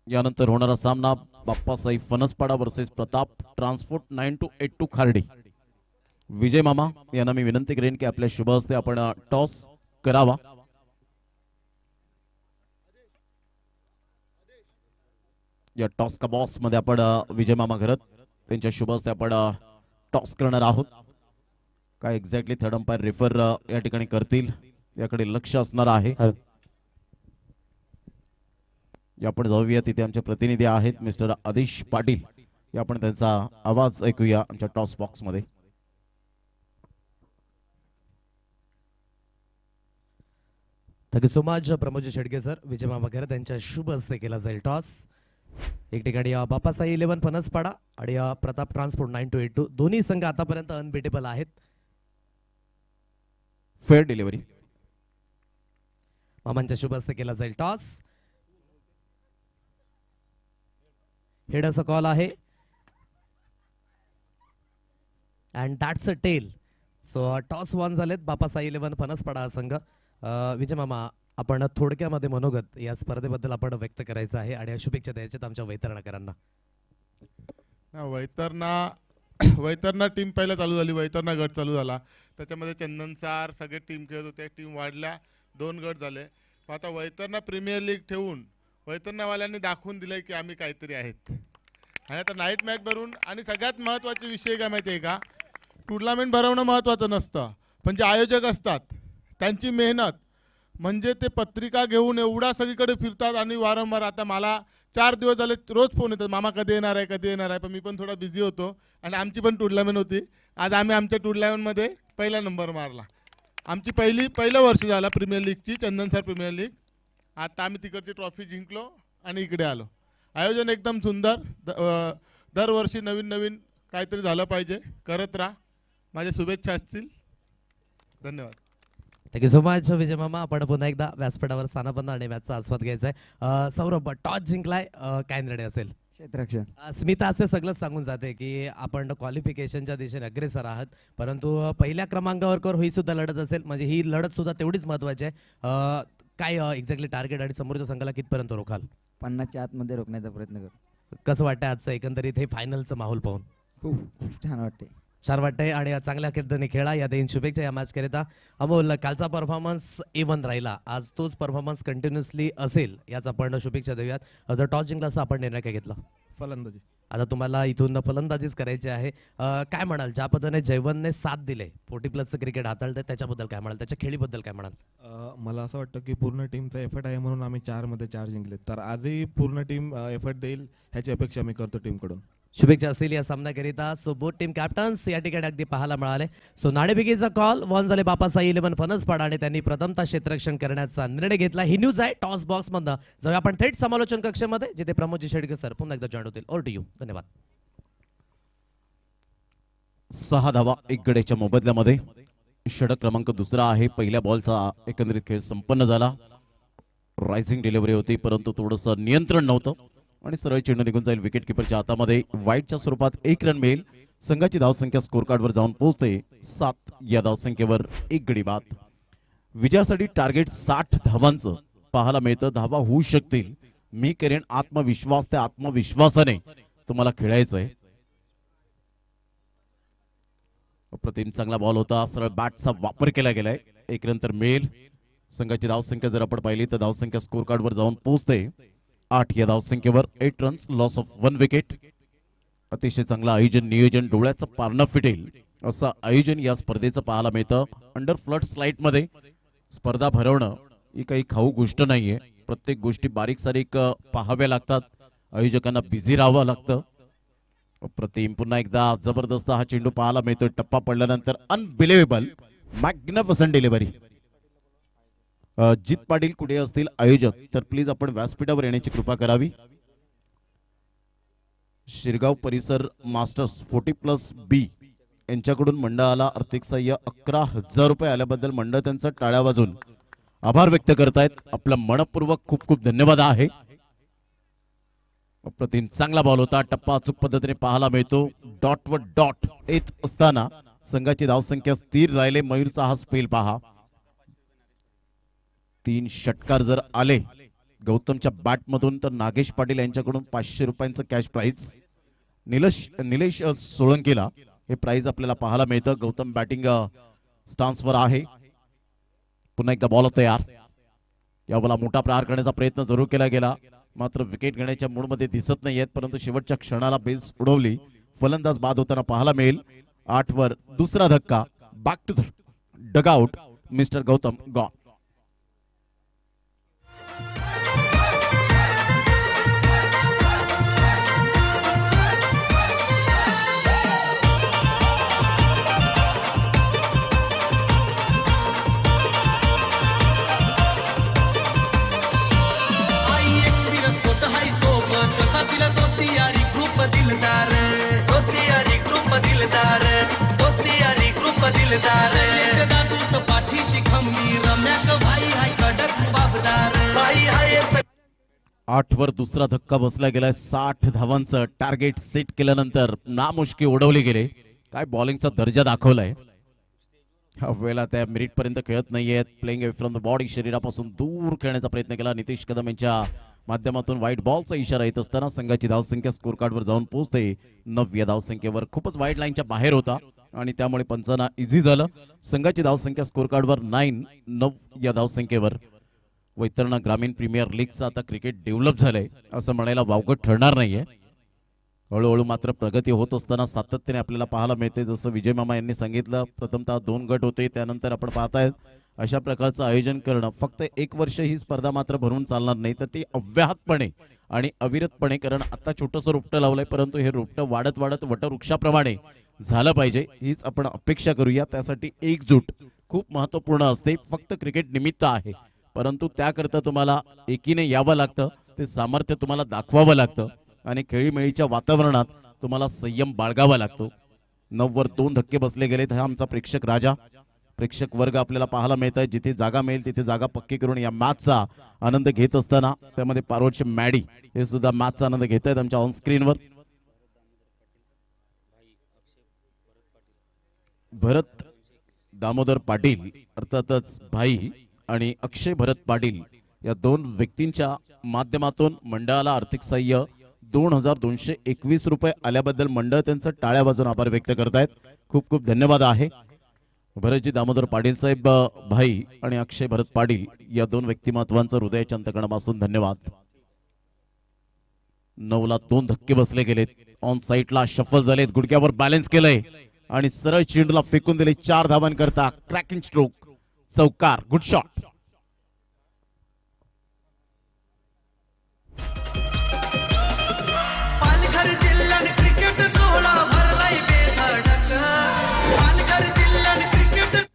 यानंतर होणारा सामना बाप्पासाई फणसपाडा वर्सेस प्रताप ट्रान्सपोर्ट 9282 खार्डी. विजय मामा यांना मी विनंती करेन की आपल्या शुभ हस्ते आपण टॉस करावा. या टॉस का बॉस मध्ये आपण विजय मामा घरत त्यांच्या शुभ हस्ते आपण टॉस करणार आहोत. काय एक्झॅक्टली थर्ड अंपायर रेफर या ठिकाणी करतील याकडे लक्ष असणार आहे. आपण जाऊया तिथे आमचे प्रतिनिधी आहेत मिस्टर आदेश पाटील. आपण त्यांचा आवाज ऐकूया आमच्या टॉस बॉक्स मध्ये. Thank you so much Pramod Shedge sir. Vijay Mama खरं त्यांच्या शुभ हस्ते केला जाईल टॉस. एक ठिकाणी बाप्पासाई 11 फणसपाडा आणि प्रताप ट्रान्सपोर्ट 9282 दोन्ही संघ आतापर्यंत अनबिटेबल आहेत. फेअर डिलिव्हरी मामांच्या शुभ हस्ते केला जाईल टॉस. हेड असा कॉल आहे and that's a tail. So toss 1 झालेत. बाप्पासाई 11 फणसपाडा हा संघ. विजय मामा आपण थोडक्यामध्ये मनोगत या स्पर्धेबद्दल आपण व्यक्त करायचं आहे आणि शुभेच्छा द्यायच्यात आमच्या वैतरणाकरांना. वैतरणा टीम पहिला चालू झाली. वैतरणा गट चालू झाला. त्याच्यामध्ये चंदन सार सगळे टीम खेळत होते. टीम वाढल्या, 2 गट झाले. आता वैतरणा प्रीमियर लीग ठेवून वैतरणावाल्यांनी दाखवून दिलंय की आम्ही काहीतरी आहेत. आणि आता नाईट मॅच भरून आणि सगळ्यात महत्त्वाचे विषय काय माहिती आहे का, टुर्नामेंट भरवणं महत्त्वाचं नसतं, पण जे आयोजक असतात त्यांची मेहनत म्हणजे ते पत्रिका घेऊन एवढा सगळीकडे फिरतात आणि वारंवार. आता मला 4 दिवस झाले रोज फोन येतात, मामा कधी येणार आहे कधी येणार आहे. पण मी पण थोडा बिझी होतो आणि आमची पण टुर्नामेंट होती. आज आम्ही आमच्या टुर्नामेंटमध्ये पहिला नंबर मारला. आमची पहिलं वर्ष झालं प्रीमियर लीगची, चंदन सर प्रीमियर लीग. आता आम्ही तिकडची ट्रॉफी जिंकलो आणि इकडे आलो. आयोजन एकदम सुंदर. दरवर्षी नवीन नवीन काहीतरी झालं पाहिजे. करत राहा. माझ्या शुभेच्छा असतील. धन्यवाद. थँक्यू सो मच विजय मामा. आपण पुन्हा एकदा व्यासपीठावर स्थानापन्न आणि मॅचचा आस्वाद घ्यायचा आहे. सौरभ टॉस जिंकलाय, काय निर्णय असेल? क्षेत्ररक्षण. स्मिता असे सगळंच सांगून जाते की आपण क्वालिफिकेशनच्या दिशेने अग्रेसर आहात, परंतु पहिल्या क्रमांकावर ही सुद्धा लढत असेल, म्हणजे ही लढत सुद्धा तेवढीच महत्वाची आहे. काय एक्झॅक्टली टार्गेट आणि समोरच्या संघाला कितपर्यंत रोखाल? 50च्या आतमध्ये रोखण्याचा प्रयत्न करू. कसं वाटतंय आजचं एकंदरीत हे फायनलचं माहोल पाहून? खूप छान वाटते. छान वाटतंय आणि चांगल्या कीर्तीने खेळा. या देईन शुभेच्छा या मॅच करिता. अमोल, कालचा परफॉर्मन्स A1 राहिला, आज तोच परफॉर्मन्स कंटिन्युअसली असेल याचा आपण शुभेच्छा देऊयात. जर टॉस जिंकला असता आपण निर्णय काय घेतला? फलंदाजी. आता तुम्हाला इथून फलंदाजीच करायची आहे. काय म्हणाल, ज्या पद्धतीने जयवंतने साथ दिले 40+ क्रिकेट हाताळते त्याच्याबद्दल काय म्हणाल, त्याच्या खेळीबद्दल काय म्हणाल? मला असं वाटतं की पूर्ण टीमचा एफर्ट आहे म्हणून आम्ही 4 मध्ये 4 जिंकले. तर आजही पूर्ण टीम एफर्ट देईल ह्याची अपेक्षा मी करतो टीमकडून. शुभेच्छा असतील या सामन्याकरिता. सो बोथ टीम कॅप्टन्स या ठिकाणी अगदी पाहायला मिळाले. सो नाणेफेकीचा कॉल 1 झाले बाप्पासाई 11 फणसपाडा आणि त्यांनी प्रथमतः क्षेत्ररक्षण करण्याचा निर्णय घेतला. ही न्यूज आहे टॉस बॉक्स मधनं. जाऊया आपण थेट समालोचन कक्षामध्ये, जिथे प्रमोदजी शेडगे सर पुन्हा एकदा जॉईन होतील. Over to you. धन्यवाद. 6 धावा 1 गड्याच्या मोबदल्यामध्ये. षटक क्रमांक 2 आहे. पहिल्या बॉलचा एकंदरीत खेळ संपन्न झाला. रायझिंग डिलिव्हरी होती, परंतु थोडंसं नियंत्रण नव्हतं आणि सरळ चेंडू निघून जाईल विकेट किपरच्या हातामध्ये. वाईटच्या स्वरूपात 1 रन मिळेल. संघाची धावसंख्या स्कोर कार्डवर जाऊन पोहोचते 7 या धावसंख्येवर एक गडी बाद. विजयासाठी टार्गेट 60 धावांचं पाहायला मिळतं. धावा होऊ शकतील. मी करेन आत्मविश्वास. त्या आत्मविश्वासाने तुम्हाला खेळायचंय. अप्रतिम चांगला बॉल होता. सरळ बॅटचा वापर केला गेलाय. एक नंतर मेल. संघाची धावसंख्या जर आपण पाहिली तर धावसंख्या स्कोर कार्डवर जाऊन पोहोचते 8 या धावसंख्येवर 8 रन्स, लॉस ऑफ 1 विकेट. अतिशय चांगलं आयोजन, नियोजन, डोळ्याचं पारणं फिटेल असं आयोजन या स्पर्धेचं पाहायला मिळतं. अंडर फ्लड स्लाइट मध्ये स्पर्धा भरवणं ही काही खाऊ गोष्ट नाहीये. प्रत्येक गोष्टी बारीक सारीक पाहाव्या लागतात. आयोजकांना बिझी राहावं लागतं. अप्रतिम पुन्हा एकदा जबरदस्त हा चेंडू पाहायला मिळतोय. टप्पा पडल्यानंतर अनबिलिव्हेबल मॅग्निफिसंट डिलिव्हरी. जित पाटील कुठे असतील आयोजक तर प्लीज आपण व्यासपीठावर येण्याची कृपा करावी. शिरगाव परिसर मास्टर्स 40+B यांच्याकडून मंडळाला आर्थिक सहाय्य 11,000 रुपये आल्याबद्दल मंडळ त्यांचा टाळ्या वाजून आभार व्यक्त करतायत. आपलं मनपूर्वक खूप खूप धन्यवाद आहे. अप्रतिम चांगला बॉल होता. टप्पा अचूक पद्धतीने पाहायला मिळतो. डॉट व डॉट येत असताना संघाची धावसंख्या स्थिर राहिले. मयूरचा हा स्पेल पहा. 3 षटकार जर आले गौतमच्या बॅट मधून तर नागेश पाटील यांच्याकडून 500 रुपयांचं कॅश प्राइज. निलेश सोळंकीला हे प्राइज आपल्याला पाहायला मिळतं. गौतम बॅटिंग स्टान्सवर आहे. पुन्हा एकदा बॉल तयार. यावेळेला मोठा प्रहार करण्याचा प्रयत्न जरूर केला गेला मात्र विकेट घेण्याच्या मूडमध्ये दिसत नाहीयेत. परंतु शेवटच्या क्षणाला बेल्स उडवली. फलंदाज बाद होताना पाहायला मिळेल. 8 वर दुसरा धक्का. Back to dugout. Mister Gautam gone. आठ वर दुसरा धक्का बसला गेलाय. 60 धावांचं टार्गेट सेट केल्यानंतर नामुष्की उडवले गेले. काय बॉलिंगचा दर्जा दाखवलाय. ह्या वेळेला त्या मिरिट पर्यंत खेळत नाहीयेत. Playing away from the body, शरीरापासून दूर खेळण्याचा प्रयत्न केला. नितीश कदम यांच्या माध्यमातून वाईट बॉलचा इशारा येत असताना संघाची धावसंख्या स्कोर कार्डवर जाऊन पोहोचते 9 या धावसंख्येवर. खूपच वाईट लाईनच्या बाहेर होता आणि त्यामुळे पंचांना इझी झालं. संघाची धावसंख्या स्कोर कार्डवर 9 या धावसंख्येवर. वैतरणा ग्रामीण प्रीमियर लीगचं आता क्रिकेट डेव्हलप झालंय असं म्हणायला वावगं ठरणार नाहीये. हळूहळू मात्र प्रगती होत असताना सातत्याने आपल्याला पाहायला मिळते. जसं विजय मामा यांनी सांगितलं, प्रथमतः 2 गट होते, त्यानंतर आपण पाहताय अशा प्रकारचं आयोजन करणं. फक्त 1 वर्ष ही स्पर्धा मात्र भरून चालणार नाही, तर ती अव्याहतपणे आणि अविरतपणे, कारण आता छोटंसं रोपटं लावलंय परंतु हे रोपटं वाढत वाढत वटवृक्षाप्रमाणे झालं पाहिजे हीच आपण अपेक्षा करूया. त्यासाठी एकजूट खूप महत्त्वपूर्ण असते. फक्त क्रिकेट निमित्त आहे परंतु त्याकरता तुम्हाला एकीने यावं लागतं. ते सामर्थ्य तुम्हाला दाखवावं लागतं आणि खेळीमेळीच्या वातावरणात तुम्हाला संयम बाळगावा लागतो. 9 वर 2 धक्के बसले गेलेत. हा आमचा प्रेक्षक राजा, प्रेक्षक वर्ग आपल्याला पाहायला मिळत आहे. जिथे जागा मिळेल तिथे जागा पक्की करून या मॅचचा आनंद घेत असताना त्यामध्ये पारोडचे मॅडी हे सुद्धा मॅचचा आनंद घेत आहेत आमच्या ऑन स्क्रीनवर. भरत दामोदर पाटील अर्थातच भाई आणि अक्षय भरत पाटील या 2 व्यक्तींच्या माध्यमातून मंडळाला आर्थिक सहाय्य 2221 रुपये आल्याबद्दल मंडळ त्यांचं टाळ्या वाजून आभार व्यक्त करतायत. खूप खूप धन्यवाद आहे. भरतजी दामोदर पाटील साहेब, भाई आणि अक्षय भरत पाटील या 2 व्यक्तिमत्वांचं हृदयाच्या अंतकरणापासून धन्यवाद. 9 ला 2 धक्के बसले गेलेत. ऑन साईडला शफल झालेत. गुडघ्यावर बॅलन्स केलंय आणि सरळ चेंडूला फेकून दिले. 4 धावांकरता क्रॅकिंग स्ट्रोक, चौकार, गुड शॉट. पालघर जिल्ह्यात क्रिकेट सोहळा भरलाय बेधडक. पालघर जिल्ह्यात cricket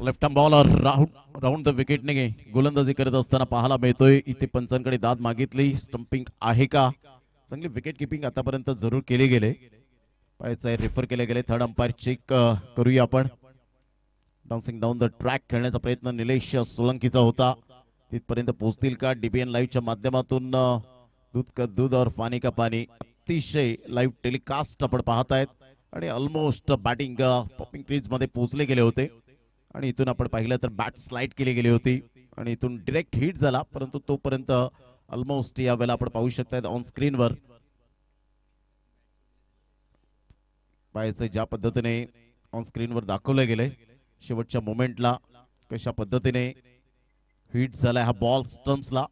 left arm bowler round the विकेटने गोलंदाजी करत असताना पाहायला मिळतोय. इथे पंचांकडे दाद मागितली. स्टंपिंग आहे का? चांगली विकेट किपिंग आतापर्यंत जरूर केली गेले. पाहायचं रेफर केले गेले. थर्ड अंपायर चेक करूया आपण. डान्सिंग डाऊन द ट्रॅक खेळण्याचा प्रयत्न निलेश सोलंकीचा होता. तिथपर्यंत पोहोचतील का? डीबीएन लाईव्हच्या माध्यमातून दूध का दूध और पाणी का पाणी अतिशय लाईव्ह टेलिकास्ट आपण पाहतायत आणि ऑलमोस्ट बॅटिंग पॉपिंग क्रीज मध्ये पोहोचले गेले होते आणि इथून आपण पाहिलं तर बॅट स्लाइड केली गेली होती आणि इथून डायरेक्ट हिट झाला, परंतु तोपर्यंत ऑलमोस्ट या वेळेला आपण पाहू शकतायत ऑन स्क्रीनवर पाहायचं ज्या पद्धतीने ऑन स्क्रीनवर दाखवलं गेलंय शेवटच्या मोमेंटला कशा पद्धतीने हिट झालाय हा बॉल स्टम्प्सला.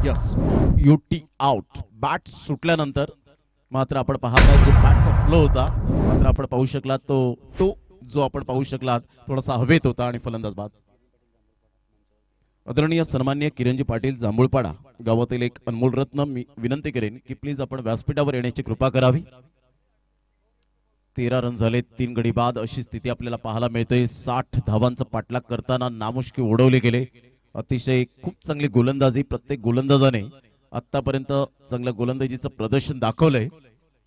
यस युटी आउट. बॅट सुटल्यानंतर मात्र आपण पाहताय जो बॅटचा फ्लो होता मात्र आपण पाहू शकला तो जो आपण पाहू शकला थोडासा हवेत होता आणि फलंदाज बाद. आदरणीय सन्माननीय किरणजी पाटील जांभूळपाडा गावातील एक अनमोल रत्न, मी विनंती करेन की प्लीज आपण व्यासपीठावर येण्याची कृपा करावी. 13 रन झाले, 3 गडी बाद अशी स्थिती आपल्याला पाहायला मिळते. 60 धावांचा पाठलाग करताना नामुष्की उडवले गेले. अतिशय खूप चांगली गोलंदाजी प्रत्येक गोलंदाजाने आतापर्यंत चांगल्या गोलंदाजीचं प्रदर्शन दाखवलंय.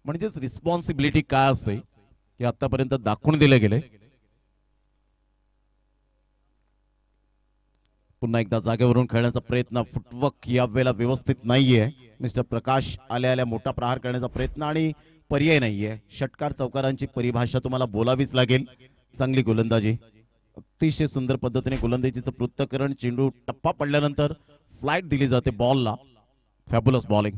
म्हणजेच रिस्पॉन्सिबिलिटी काय असते हे आतापर्यंत दाखवून दिले गेले. पुन्हा एकदा जागेवरून खेळण्याचा प्रयत्न, फुटवर्क या वेळेला व्यवस्थित नाहीये. मिस्टर प्रकाश आल्या मोठा प्रहार करण्याचा प्रयत्न आणि पर्याय नाहीये. षटकार चौकारांची परिभाषा तुम्हाला बोलावीच लागेल. चांगली गोलंदाजी, अतिशय सुंदर पद्धतीने गोलंदाजीचं पृथक्करण. चेंडू टप्पा पडल्यानंतर फ्लाइट दिली जाते बॉलला. Fabulous bowling.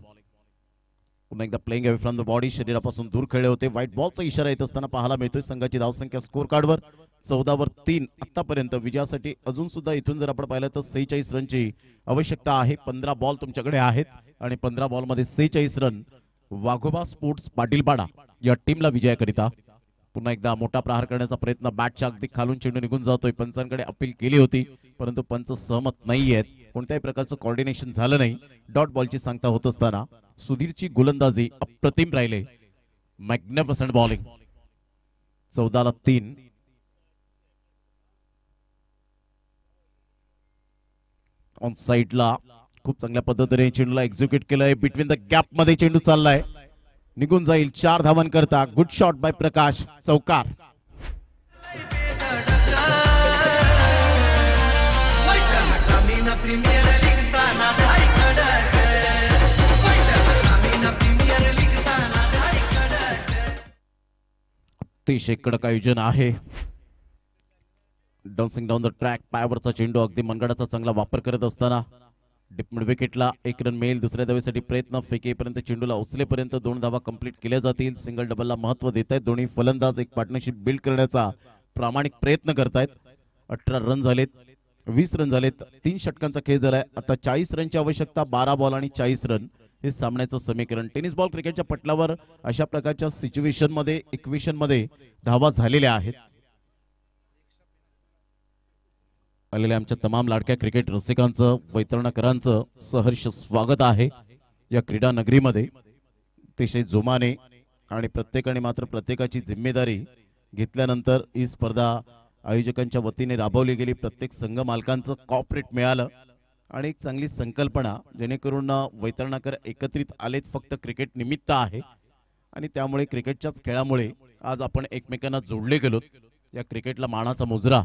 पुन्हा एकदा playing away from the body, शरीरापासून दूर खेळले होते. व्हाईट बॉलचा इशारा येत असताना पाहायला मिळतोय. संघाची धावसंख्या स्कोर कार्डवर 14/3 आतापर्यंत. विजयासाठी अजून सुद्धा इथून जर आपण पाहिलं तर 46 रनची आवश्यकता आहे. 15 बॉल तुमच्याकडे आहेत आणि 15 बॉल मध्ये 46 रन. वाघोबा स्पोर्ट्स पाटीलपाडा या टीमला विजयाकरिता. पुन्हा एकदा मोठा प्रहार करण्याचा प्रयत्न, बॅटच्या अगदी खालून चेंडू निघून जातोय. पंचांकडे अपील केली होती परंतु पंच सहमत नाहीयेत. कोणत्याही प्रकारचं कोऑर्डिनेशन झालं नाही. डॉट बॉलची सांगता होत असताना सुधीरची गोलंदाजी अप्रतिम राहिले. Magnificent bowling. 14/3. ऑन साइडला खूप चांगल्या पद्धतीने चेंडूला एक्झिक्यूट केलंय. बिटवीन द गॅप मध्ये चेंडू चाललाय, निघून जाईल. 4 धावांकरता. गुड शॉट बाय प्रकाश. चौकार. प्रीमियर लीगचा नाद हाय कडक. प्रीमियर लीगचा नाद हाय कडक. अतिशय कडक आयोजन आहे. Dancing down the track. पायावरचा चेंडू अगदी मनगडाचा चांगला वापर करत असताना डिप मिड विकेटला 1 रन मिळेल. दुसऱ्या धावेसाठी प्रयत्न. फेकेपर्यंत चेंडूला उचलेपर्यंत 2 धावा कंप्लीट केल्या जातील. सिंगल डबलला महत्व देत आहेत दोन्ही फलंदाज. एक पार्टनरशिप बिल्ड करण्याचा प्रामाणिक प्रयत्न करतायत. 18 रन झालेत, 20 रन झालेत. 3 षटकांचा खेळ झालाय. आता 40 रनची आवश्यकता. 12 बॉल आणि 40 रन हे सामन्याचं समीकरण. टेनिस बॉल क्रिकेटच्या पटलावर अशा प्रकारच्या सिच्युएशन मध्ये इक्वेशन मध्ये धावा झालेल्या आहेत. आलेल्या आमच्या तमाम लाडक्या क्रिकेट रसिकांचं, वैतरणकरांचं सहर्ष स्वागत आहे या क्रीडा नगरीमध्ये. अतिशय जोमाने आणि प्रत्येकाने मात्र प्रत्येकाची जिम्मेदारी घेतल्यानंतर ही स्पर्धा आयोजकांच्या वतीने राबवली गेली. प्रत्येक संघ मालकांचं कॉपरेट मिळालं आणि एक चांगली संकल्पना, जेणेकरून वैतरणकर एकत्रित आलेत फक्त क्रिकेट निमित्त आहे आणि त्यामुळे क्रिकेटच्याच खेळामुळे आज आपण एकमेकांना जोडले गेलोत. या क्रिकेटला मानाचा मुजरा.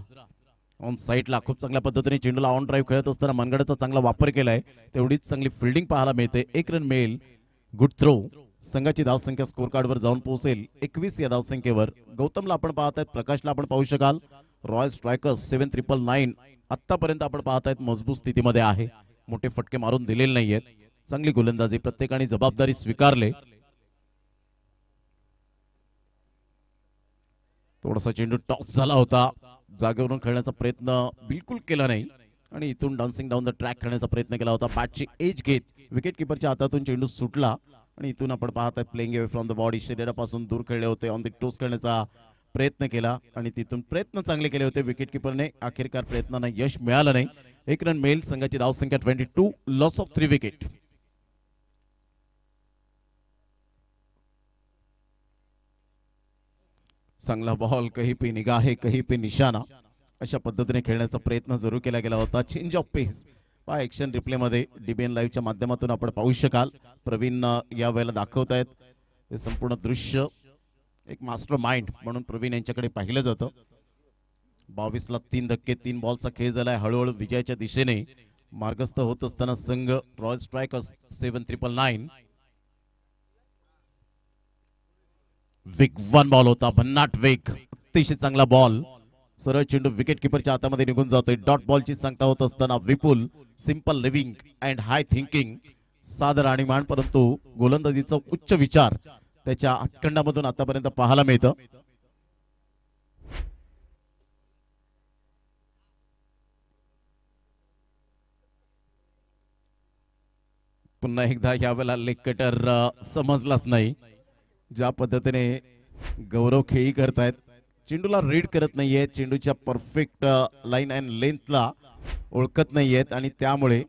ऑन साइडला खूप चांगल्या पद्धतीने चेंडूला ऑन ड्राईव्ह खेळत असताना मनगडाचा चांगला वापर केलाय. तेवढीच चांगली फिल्डिंग पाहायला मिळते. 1 रन मिळेल. Good throw. संघाची धावसंख्या स्कोर कार्डवर जाऊन पोहोचेल 21 या धावसंख्येवर. गौतमला आपण पाहतायत, प्रकाशला आपण पाहू शकाल. रॉयल स्ट्रायकर्स 7,999 आतापर्यंत आपण पाहतायत मजबूत स्थितीमध्ये आहे. मोठे फटके मारून दिलेले नाहीयेत. चांगली गोलंदाजी, प्रत्येकाने जबाबदारी स्वीकारले. थोडासा चेंडू टॉस झाला होता. जागेवरून खेळण्याचा प्रयत्न बिलकुल केला नाही आणि इथून डान्सिंग डाऊन द ट्रॅक खेळण्याचा प्रयत्न केला होता. बॅटची एज घेत विकेट किपरच्या हातातून चेंडू सुटला आणि इथून आपण पाहताय playing away from the body. शरीरापासून दूर खेळले होते. ऑन द टोस खेळण्याचा प्रयत्न केला आणि तिथून प्रयत्न चांगले केले होते विकेट किपरने. अखेरकार प्रयत्नांना यश मिळालं नाही. 1 रन मिळेल. संघाची धावसंख्या 22. Loss of 3 wicket. चांगला बॉल, कहीं पे निगाहे कहीं पे निशाणा अशा पद्धतीने खेळण्याचा प्रयत्न जरूर केला गेला होता. चेंज ऑफ पेस पहा ऍक्शन रिप्ले मध्ये डीबीएन लाईव्हच्या माध्यमातून आपण पाहू शकाल. प्रवीण या वेळेला दाखवतायत हे संपूर्ण दृश्य. एक मास्टर माइंड म्हणून प्रवीण यांच्याकडे पाहिलं जातं. 22ला 3 धक्के 3 बॉलचा खेळ झालाय. हळूहळू विजयाच्या दिशेने मार्गस्थ होत असताना संघ रॉयल स्ट्रायकर्स 7,999. वेगवान बॉल होता, भन्नाट वेग, अतिशय चांगला बॉल. सरळ चेंडू विकेट किपरच्या हातामध्ये निघून जातोय. डॉट बॉलची सांगता होत असताना Vipul simple living and high thinking, सादर आणि मान, परंतु गोलंदाजीचा उच्च विचार त्याच्या हातखंडामधून आतापर्यंत पाहायला मिळतं. पुन्हा एकदा यावेळेला लेग कटर समजलाच नाही. ज्या पद्धतीने गौरव खेळी करतायत, चेंडूला रीड करत नाहीये, चेंडूच्या परफेक्ट लाईन अँड लेंथला ओळखत नाहीयेत आणि त्यामुळे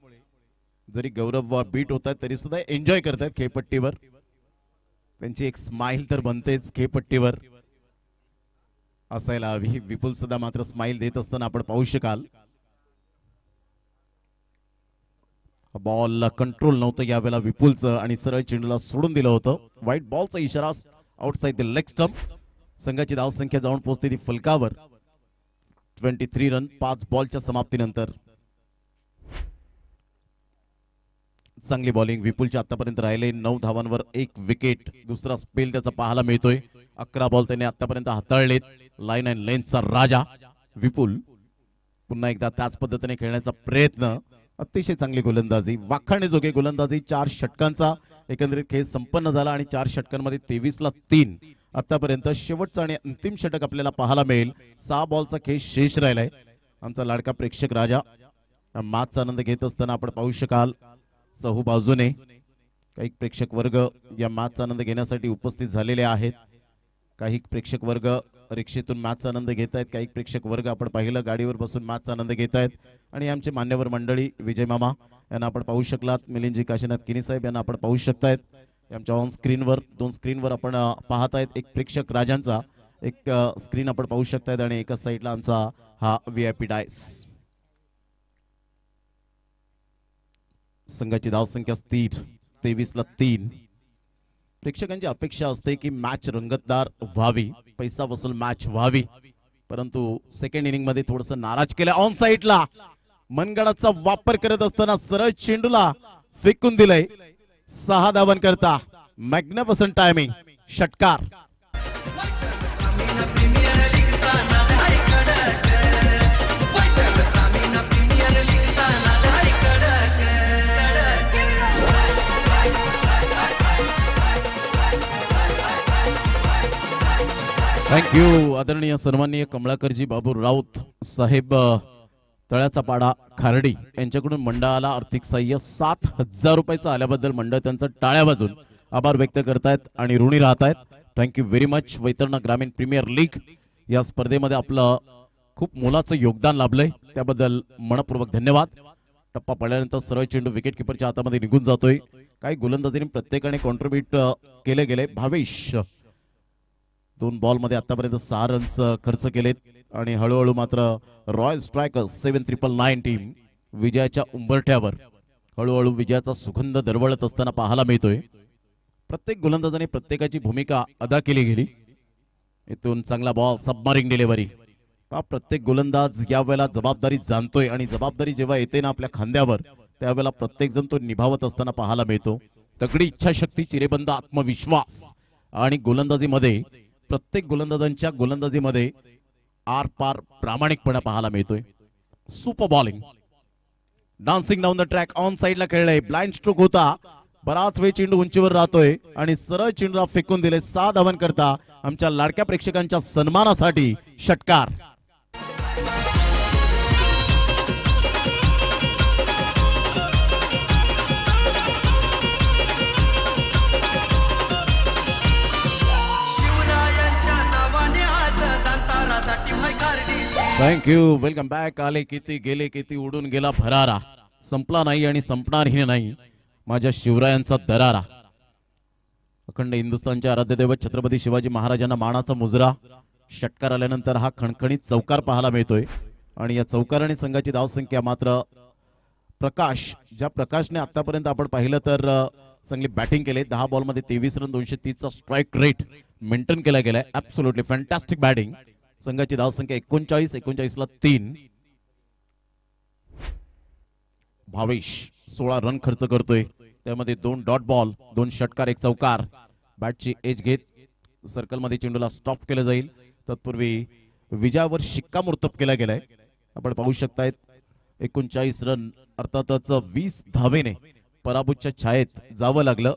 जरी गौरव बीट होत आहेत तरी सुद्धा एन्जॉय करतायत खेळपट्टीवर. त्यांची एक स्माइल तर बनतेच खेळपट्टीवर असायला हवी. विपुल सुद्धा मात्र स्माइल देत असताना आपण पाहू शकाल. बॉल कंट्रोल नव्हतं यावेळेला विपुलचं आणि सरळ चेंडूला सोडून दिलं होतं. व्हाईट बॉलचा इशारा आउटसाइड द लेग स्टंप. संघाची धावसंख्या जाऊन पोहोचते ती फलकावर. 23 रन 5 बॉलच्या समाप्तीनंतर. चांगली बॉलिंग विपुलच्या आतापर्यंत राहिले. 9 धावांवर 1 विकेट. दुसरा स्पेल त्याचा पाहायला मिळतोय. 11 बॉल त्याने आतापर्यंत हाताळलेत. लाईन अँड लेंथचा राजा विपुल पुन्हा एकदा त्याच पद्धतीने खेळण्याचा प्रयत्न. अतिशय चांगली गोलंदाजी, वाखाणीजोगे गोलंदाजी. 4 षटकांचा एकंदरीत खेळ संपन्न झाला आणि 4 षटकांमध्ये 23ला 3 आतापर्यंत. शेवटचा आणि अंतिम षटक आपल्याला पाहायला मिळेल. 6 बॉलचा खेळ शेष राहिलाय. आमचा लाडका प्रेक्षक राजा मॅचचा आनंद घेत असताना आपण पाहू शकाल. चहू बाजूने काही प्रेक्षक वर्ग या मॅचचा आनंद घेण्यासाठी उपस्थित झालेले आहेत. काही प्रेक्षक वर्ग रिक्षेतून मॅचचा आनंद घेत आहेत. काही प्रेक्षक वर्ग आपण पाहिलं गाडीवर बसून मॅचचा आनंद घेत आहेत. आणि आमचे मान्यवर मंडळी विजय मामा यांना आपण पाहू शकलात. मिलिंदजी काशीनाथ किनी साहेब यांना आपण पाहू शकतायत. आमच्या ऑन स्क्रीनवर 2 स्क्रीनवर आपण पाहत आहेत. एक प्रेक्षक राजांचा एक स्क्रीन आपण पाहू शकतायत आणि एका साईडला आमचा हा VIP डायस. संघाची धावसंख्या स्थिर 23ला 3. प्रेक्षकांची अपेक्षा असते की मॅच रंगतदार व्हावी, पैसा वसूल मॅच व्हावी, परंतु सेकंड इनिंग मध्ये थोडस नाराज केलं. ऑन साईडला मनगडाचा वापर करत असताना सरळ चेंडूला फेकून दिलंय. 6 धावन करता. Magnificent timing. षटकार. प्रीमियर लीगचा नाद हाय कडक. वैतल ग्रामीण प्रीमियर लीगचा नाद हाय कडक. थँक्यू. आदरणीय सन्माननीय कमळाकरजी बाबू राऊत साहेब तळ्याचा पाडा खार्डी यांच्याकडून मंडळाला आर्थिक सहाय्य 7,000 रुपयाचं आल्याबद्दल मंडळ त्यांचं टाळ्या वाजून आभार व्यक्त करतायत आणि ऋणी राहतायत. Thank you very much. वैतरणा ग्रामीण प्रीमियर लीग या स्पर्धेमध्ये आपलं खूप मोलाचं योगदान लाभलंय, त्याबद्दल मनपूर्वक धन्यवाद. टप्पा पडल्यानंतर सरळ चेंडू विकेट किपरच्या हातामध्ये निघून जातोय. काही गोलंदाजीने प्रत्येकाने कॉन्ट्रीब्यूट केले गेले. भावेश 2 बॉलमध्ये आतापर्यंत 6 रन्स खर्च केलेत आणि हळूहळू मात्र रॉयल स्ट्रायकर्स 7,999 टीम विजयाच्या उंबरठ्यावर हळूहळू विजयाचा सुगंध दरवळत असताना पाहायला मिळतोय. प्रत्येक गोलंदाजाने प्रत्येकाची भूमिका अदा केली गेली. इथून चांगला बॉल, सबमरिंग डिलिव्हरी. प्रत्येक गोलंदाज यावेळेला जबाबदारी जाणतोय आणि जबाबदारी जेव्हा येते ना आपल्या खांद्यावर त्यावेळेला प्रत्येक जण तो निभावत असताना पाहायला मिळतो. तगडी इच्छाशक्ती, चिरेबंद आत्मविश्वास आणि गोलंदाजीमध्ये प्रत्येक गोलंदाजांच्या गोलंदाजीमध्ये आर पार प्रामाणिकपणा पाहायला मिळतोय. Super bowling. Dancing down the track. On साईडला खेळलंय. ब्लाइंड स्ट्रोक होता. बराच वेळ चेंडू उंचीवर राहतोय आणि सरळ चेंडूला फेकून दिले. 6 धावन करता. आमच्या लाडक्या प्रेक्षकांच्या सन्मानासाठी षटकार. थँक्यू. Welcome back. आले किती गेले किती, उडून गेला भरारा. संपला नाही आणि संपणारही नाही माझ्या शिवरायांचा दरारा. अखंड हिंदुस्थानच्या आराध्य दैवत छत्रपती शिवाजी महाराजांना मानाचा मुजरा. षटकार आल्यानंतर हा खणखणीत चौकार पाहायला मिळतोय आणि या चौकाराने संघाची धावसंख्या मात्र प्रकाश, ज्या प्रकाशने आतापर्यंत आपण पाहिलं तर चांगली बॅटिंग केली. 10 बॉलमध्ये 23 रन, 230चा स्ट्राईक रेट मेंटेन केला गेलाय. Absolutely fantastic batting. संघाची धावसंख्या 39ला 3. भावेश 16 रन खर्च करतोय, त्यामध्ये 2 डॉट बॉल, 2 षटकार, 1 चौकार. बॅटची एज घेत सर्कलमध्ये चेंडूला स्टॉप केलं जाईल. तत्पूर्वी विजयावर शिक्कामोर्तब केला गेलाय. आपण पाहू शकतायत 39 रन, अर्थातच 20 धावेने पराभूतच्या छायेत जावं लागलं.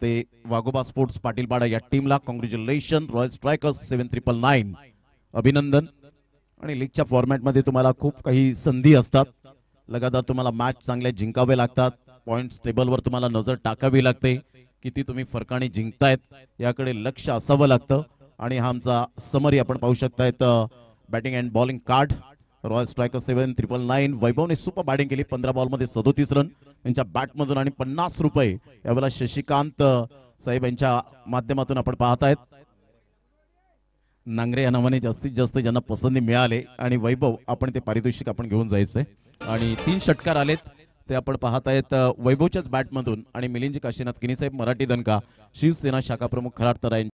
ते वाघोबा स्पोर्ट्स पाटीलपाडा या टीमला कॉंग्रॅच्युलेशन. रॉयल स्ट्रायकर्स 7999 अभिनंदन. आणि लीगच्या फॉर्मॅटमध्ये तुम्हाला खूप काही संधी असतात. लगातार तुम्हाला मॅच चांगल्या जिंकावे लागतात. पॉइंट्स टेबलवर तुम्हाला नजर टाकावी लागते. किती तुम्ही फरकाने जिंकतायत याकडे लक्ष असावं लागतं. आणि हा आमचा समरी आपण पाहू शकतायत. Batting and bowling card. Royal striker 7999. वैभवने सुपर बॅटिंग केली. 15 बॉलमध्ये 37 रन यांच्या बॅटमधून. आणि 50 रुपये यावेळेला शशिकांत साहेब यांच्या माध्यमातून आपण पाहतायत. नांगरे या नावाने जास्तीत जास्त ज्यांना पसंती मिळाले. आणि वैभव आपण ते पारितोषिक आपण घेऊन जायचंय. आणि 3 षटकार आलेत ते आपण पाहतायत वैभवच्याच बॅटमधून. आणि मिलिंद काशीनाथ किनीसाहेब मराठी दणका शिवसेना शाखा प्रमुख खराड तरा